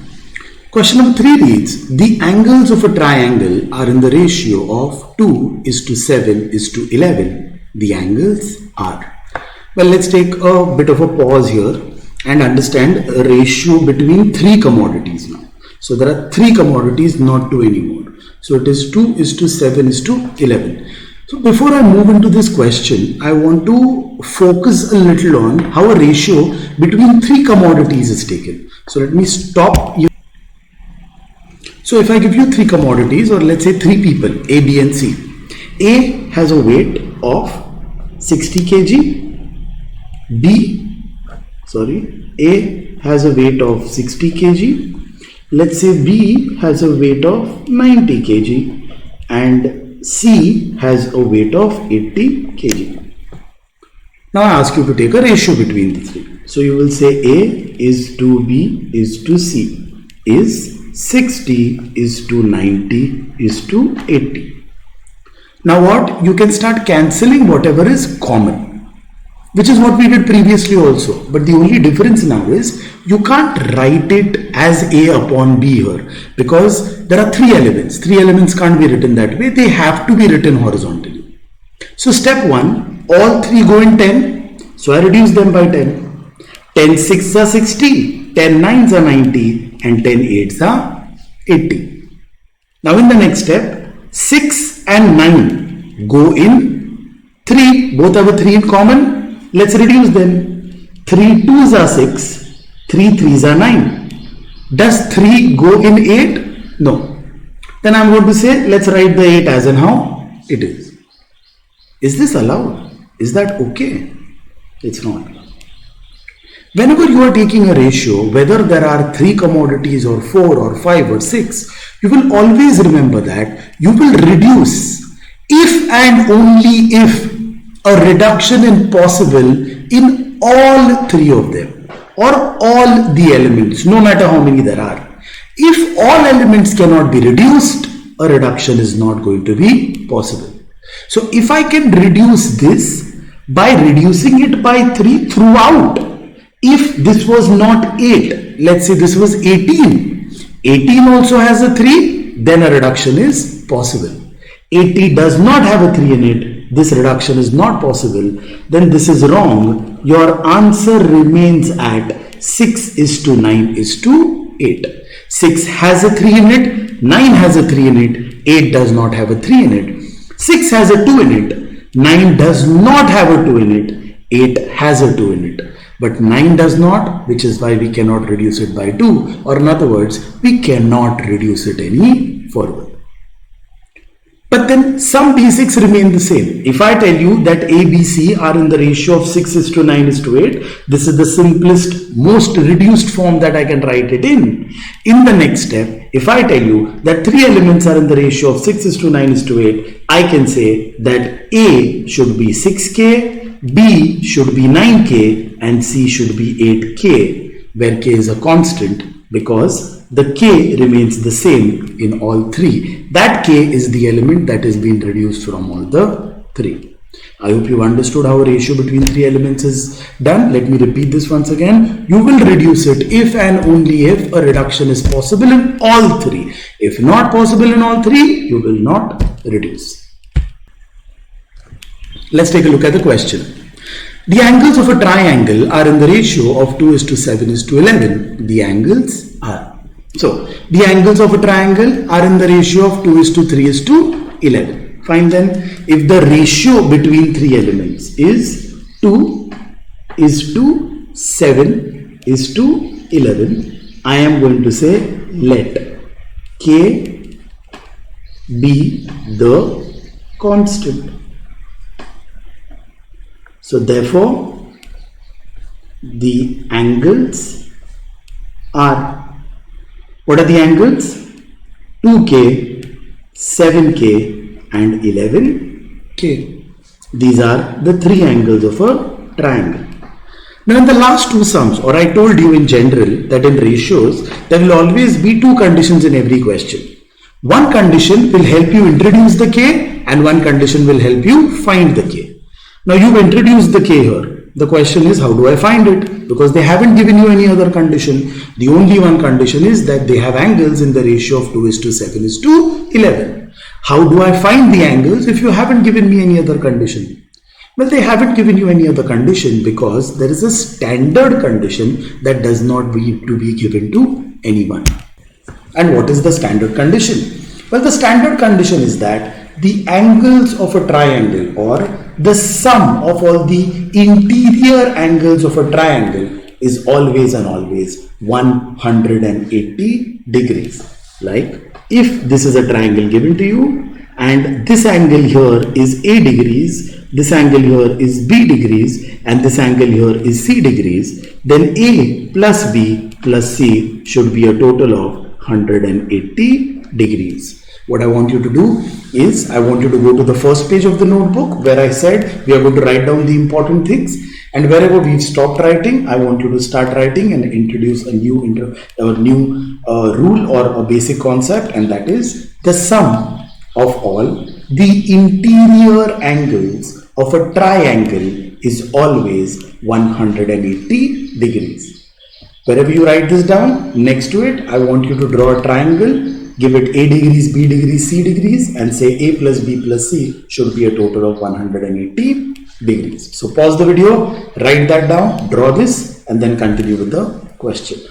Question number 3 reads, the angles of a triangle are in the ratio of 2:7:11. The angles are. Well, let's take a bit of a pause here and understand a ratio between 3 commodities now. So there are 3 commodities, not 2 anymore. So it is 2:7:11. So before I move into this question, I want to focus a little on how a ratio between 3 commodities is taken. So let me stop here. So if I give you 3 commodities, or let's say 3 people, A, B and C. A has a weight of 60 kg. A has a weight of 60 kg. Let's say B has a weight of 90 kg and C has a weight of 80 kg. Now I ask you to take a ratio between the 3. So you will say A is to B is to C is 60 is to 90 is to 80. Now what? You can start cancelling whatever is common, which is what we did previously also. But the only difference now is you can't write it as A upon B here, because there are 3 elements. 3 elements can't be written that way. They have to be written horizontally. So step 1, all 3 go in 10. So I reduce them by 10. 10 6s are 60, 10 9s are 90 and 10 8s are 80. Now in the next step, 6 and 9 go in 3. Both have a 3 in common. Let's reduce them. 3 2s are 6, 3 3s are 9. Does 3 go in 8? No. Then I'm going to say, let's write the 8 as in how it is. Is this allowed? Is that okay? It's not. Whenever you are taking a ratio, whether there are 3 commodities or 4 or 5 or 6, you will always remember that you will reduce if and only if a reduction is possible in all 3 of them or all the elements, no matter how many there are. If all elements cannot be reduced, a reduction is not going to be possible. So if I can reduce this by reducing it by 3 throughout, if this was not 8, let's say this was 18, 18 also has a 3, then a reduction is possible. 80 does not have a 3 in it, this reduction is not possible, then this is wrong. Your answer remains at 6:9:8. 6 has a 3 in it, 9 has a 3 in it, 8 does not have a 3 in it. 6 has a 2 in it. 9 does not have a 2 in it. 8 has a 2 in it. But 9 does not, which is why we cannot reduce it by 2. Or in other words, we cannot reduce it any further. But then some basics remain the same. If I tell you that A, B, C are in the ratio of 6 is to 9 is to 8, this is the simplest, most reduced form that I can write it in. In the next step, if I tell you that 3 elements are in the ratio of 6 is to 9 is to 8, I can say that A should be 6K, B should be 9K, and C should be 8K, where K is a constant because the K remains the same in all three. That K is the element that has been reduced from all the three. I hope you understood how a ratio between three elements is done. Let me repeat this once again. You will reduce it if and only if a reduction is possible in all three. If not possible in all three, you will not reduce. Let's take a look at the question. The angles of a triangle are in the ratio of 2 is to 7 is to 11. The angles are. So, the angles of a triangle are in the ratio of 2 is to 3 is to 11. Fine then, if the ratio between three elements is 2 is to 7 is to 11, I am going to say let K be the constant. So therefore, the angles are, what are the angles? 2K, 7K and 11K. These are the three angles of a triangle. Now in the last two sums, or I told you in general that in ratios, there will always be two conditions in every question. One condition will help you introduce the K and one condition will help you find the K. Now you've introduced the K here. The question is, how do I find it? Because they haven't given you any other condition. The only one condition is that they have angles in the ratio of 2 is to 7 is to 11. How do I find the angles if you haven't given me any other condition? Well, they haven't given you any other condition because there is a standard condition that does not need to be given to anyone. And what is the standard condition? Well, the standard condition is that the angles of a triangle, or the sum of all the interior angles of a triangle, is always and always 180 degrees. Like if this is a triangle given to you and this angle here is A degrees, this angle here is B degrees and this angle here is C degrees, then A plus B plus C should be a total of 180 degrees. What I want you to do is, I want you to go to the first page of the notebook where I said we are going to write down the important things, and wherever we've stopped writing, I want you to start writing and introduce a new rule or a basic concept, and that is the sum of all the interior angles of a triangle is always 180 degrees. Wherever you write this down, next to it, I want you to draw a triangle. Give it A degrees, B degrees, C degrees and say A plus B plus C should be a total of 180 degrees. So pause the video, write that down, draw this and then continue with the question.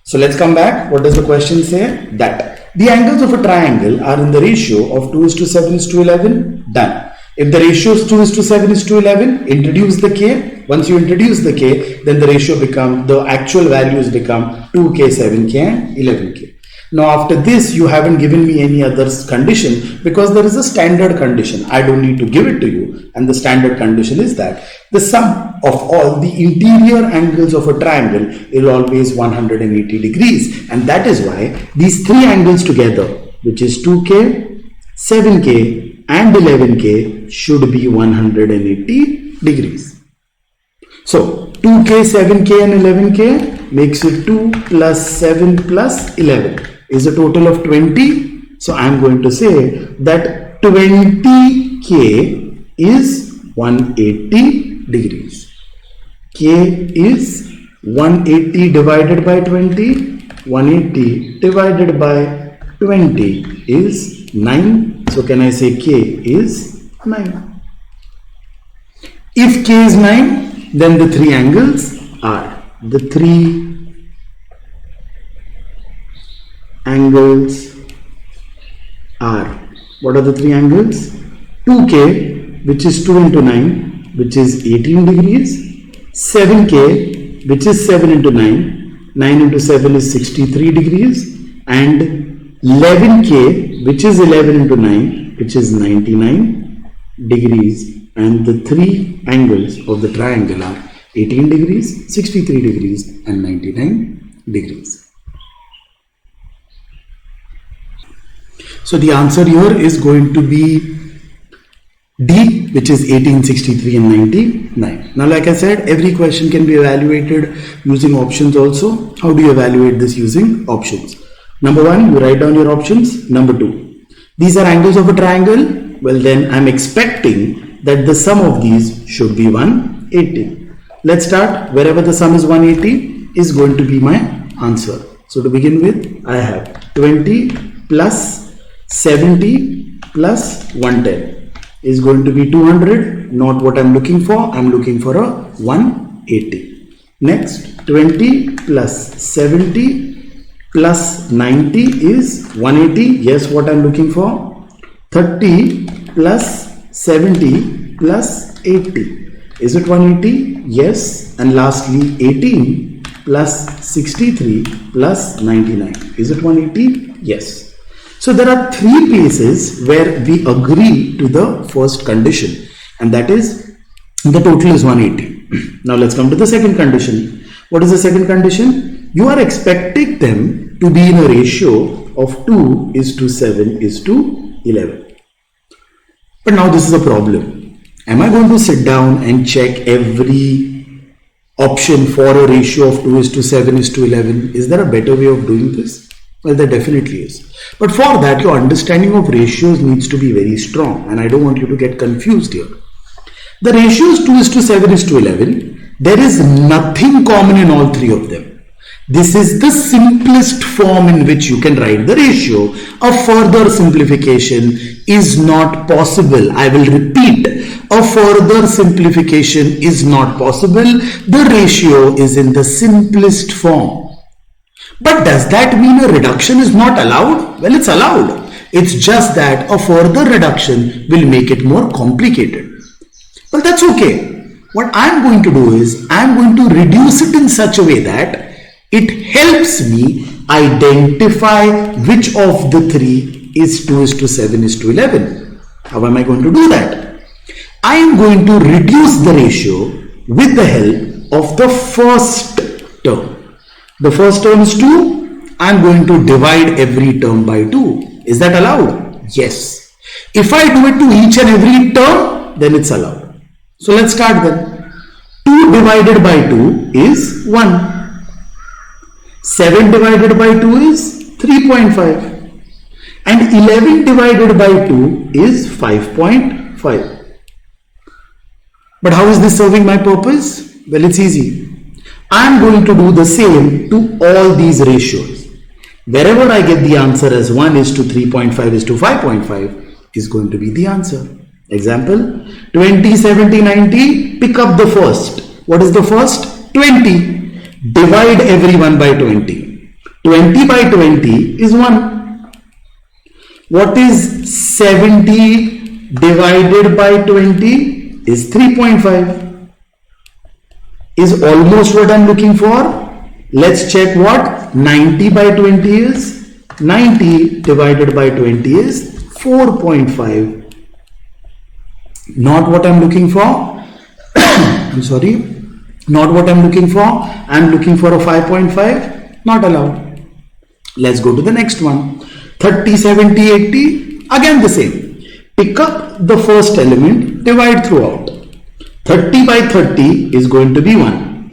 So let's come back. What does the question say? That the angles of a triangle are in the ratio of 2 is to 7 is to 11. Done. If the ratio is 2 is to 7 is to 11, introduce the K. Once you introduce the K, then the ratio becomes, the actual values become 2K, 7K and 11K. Now after this, you haven't given me any other condition because there is a standard condition. I don't need to give it to you. And the standard condition is that the sum of all the interior angles of a triangle is always 180 degrees. And that is why these three angles together, which is 2K, 7K and 11K should be 180 degrees. So 2K, 7K and 11K makes it 2 plus 7 plus 11. Is a total of 20. So I am going to say that 20K is 180 degrees. K is 180 divided by 20. 180 divided by 20 is 9. So can I say K is 9? If K is 9, then the three angles are, the three angles are, what are the three angles? 2k, which is 2 into 9, which is 18 degrees, 7k, which is 7 into 9, 9 into 7 is 63 degrees, and 11k, which is 11 into 9, which is 99 degrees, and the three angles of the triangle are 18 degrees, 63 degrees, and 99 degrees. So the answer here is going to be D, which is 18, 63, and 99. Now, like I said, every question can be evaluated using options also. How do you evaluate this using options? Number one, you write down your options. Number two, these are angles of a triangle. Well, then I'm expecting that the sum of these should be 180. Let's start. Wherever the sum is 180 is going to be my answer. So to begin with, I have 20 plus 70 plus 110 is going to be 200, not what I'm looking for. I'm looking for a 180. Next, 20 plus 70 plus 90 is 180. Yes, what I'm looking for. 30 plus 70 plus 80. Is it 180? Yes. And lastly, 18 plus 63 plus 99. Is it 180? Yes. So there are three places where we agree to the first condition, and that is the total is 180. Now let's come to the second condition. What is the second condition? You are expecting them to be in a ratio of 2:7:11. But now this is a problem. Am I going to sit down and check every option for a ratio of 2:7:11? Is there a better way of doing this? Well, there definitely is. But for that, your understanding of ratios needs to be very strong, and I don't want you to get confused here. The ratio is 2:7:11. There is nothing common in all three of them. This is the simplest form in which you can write the ratio. A further simplification is not possible. I will repeat, a further simplification is not possible. The ratio is in the simplest form. But does that mean a reduction is not allowed? Well, it's allowed. It's just that a further reduction will make it more complicated. Well, that's okay. What I'm going to do is I'm going to reduce it in such a way that it helps me identify which of the three is 2:7:11. How am I going to do that? I am going to reduce the ratio with the help of the first term. The first term is 2. I am going to divide every term by 2. Is that allowed? Yes. If I do it to each and every term, then it's allowed. So let's start then. 2 divided by 2 is 1. 7 divided by 2 is 3.5. And 11 divided by 2 is 5.5. But how is this serving my purpose? Well, it's easy. I am going to do the same to all these ratios. Wherever I get the answer as 1:3.5:5.5 is going to be the answer. Example, 20, 70, 90, pick up the first. What is the first? 20. Divide everyone by 20. 20 by 20 is 1. What is 70 divided by 20? Is 3.5. Is almost what I'm looking for. Let's check what 90 by 20 is. 90 divided by 20 is 4.5. Not what I'm looking for. I'm sorry. Not what I'm looking for. I'm looking for a 5.5. Not allowed. Let's go to the next one. 30, 70, 80. Again the same. Pick up the first element, divide throughout. 30 by 30 is going to be 1.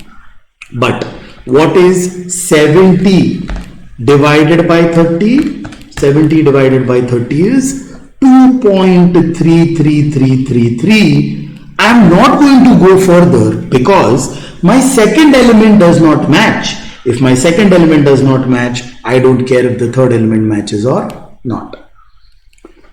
But what is 70 divided by 30? 70 divided by 30 is 2.33333. I am not going to go further because my second element does not match. If my second element does not match, I don't care if the third element matches or not.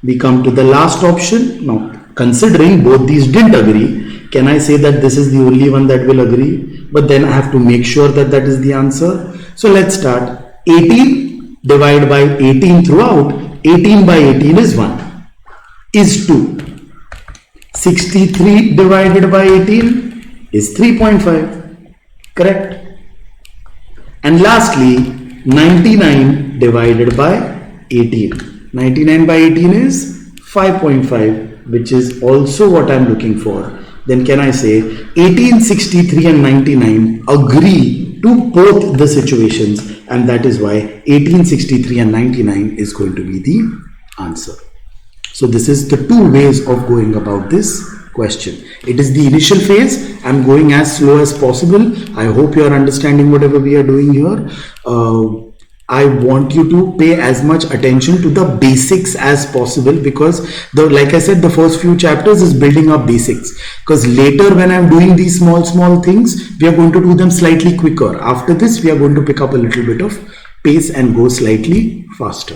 We come to the last option. Now, considering both these didn't agree, can I say that this is the only one that will agree? But then I have to make sure that that is the answer. So let's start. 18 divided by 18 throughout. 18 by 18 is 1. Is 2. 63 divided by 18 is 3.5. Correct. And lastly, 99 divided by 18. 99 by 18 is 5.5, which is also what I'm looking for. Then can I say 18, 63 and 99 agree to both the situations, and that is why 18, 63 and 99 is going to be the answer. So this is the two ways of going about this question. It is the initial phase. I'm going as slow as possible. I hope you are understanding whatever we are doing here. I want you to pay as much attention to the basics as possible, because like I said, the first few chapters is building up basics, because later when I'm doing these small things, we are going to do them slightly quicker. After this, we are going to pick up a little bit of pace and go slightly faster.